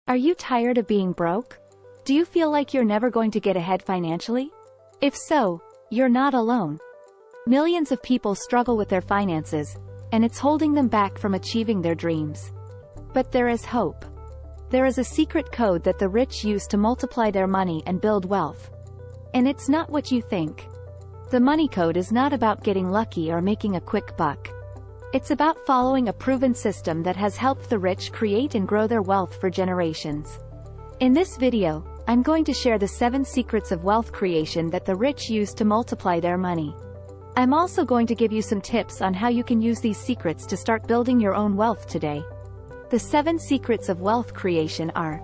Are you tired of being broke? Do you feel like you're never going to get ahead financially? If so, you're not alone. Millions of people struggle with their finances, and it's holding them back from achieving their dreams. But there is hope. There is a secret code that the rich use to multiply their money and build wealth. And it's not what you think. The money code is not about getting lucky or making a quick buck. It's about following a proven system that has helped the rich create and grow their wealth for generations. In this video, I'm going to share the 7 secrets of wealth creation that the rich use to multiply their money. I'm also going to give you some tips on how you can use these secrets to start building your own wealth today. The 7 secrets of wealth creation are: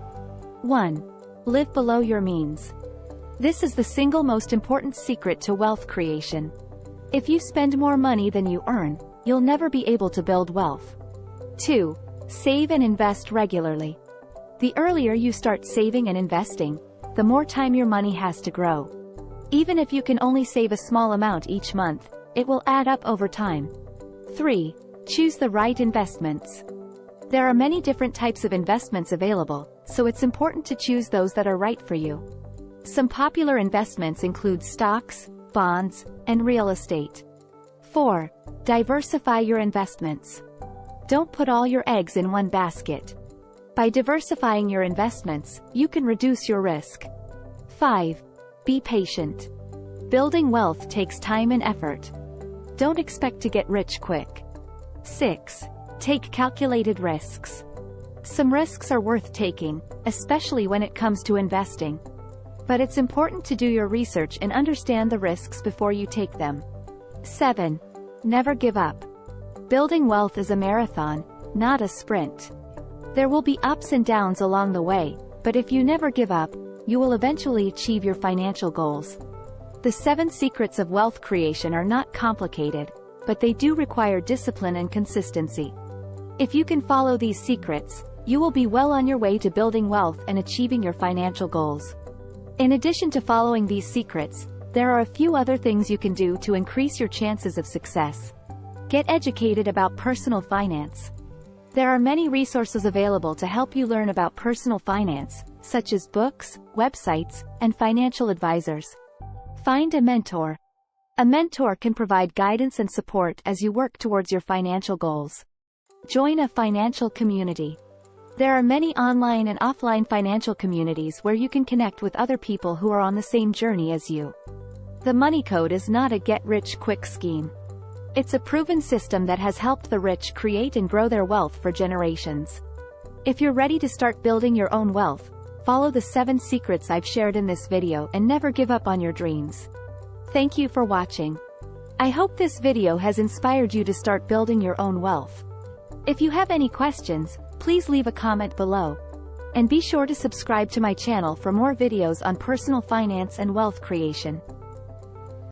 1. Live below your means. This is the single most important secret to wealth creation. If you spend more money than you earn, you'll never be able to build wealth. 2. Save and invest regularly. The earlier you start saving and investing, the more time your money has to grow. Even if you can only save a small amount each month, it will add up over time. 3. Choose the right investments. There are many different types of investments available, so it's important to choose those that are right for you. Some popular investments include stocks, bonds, and real estate. 4. Diversify your investments. Don't put all your eggs in one basket. By diversifying your investments, you can reduce your risk. 5. Be patient. Building wealth takes time and effort. Don't expect to get rich quick. 6. Take calculated risks. Some risks are worth taking, especially when it comes to investing. But it's important to do your research and understand the risks before you take them. 7. Never give up. Building wealth is a marathon, not a sprint. There will be ups and downs along the way, but if you never give up, you will eventually achieve your financial goals. The 7 secrets of wealth creation are not complicated, but they do require discipline and consistency. If you can follow these secrets, you will be well on your way to building wealth and achieving your financial goals. In addition to following these secrets, there are a few other things you can do to increase your chances of success. Get educated about personal finance. There are many resources available to help you learn about personal finance, such as books, websites, and financial advisors. Find a mentor. A mentor can provide guidance and support as you work towards your financial goals. Join a financial community. There are many online and offline financial communities where you can connect with other people who are on the same journey as you. The money code is not a get-rich-quick scheme. It's a proven system that has helped the rich create and grow their wealth for generations. If you're ready to start building your own wealth, follow the 7 secrets I've shared in this video and never give up on your dreams. Thank you for watching. I hope this video has inspired you to start building your own wealth. If you have any questions, please leave a comment below. And be sure to subscribe to my channel for more videos on personal finance and wealth creation.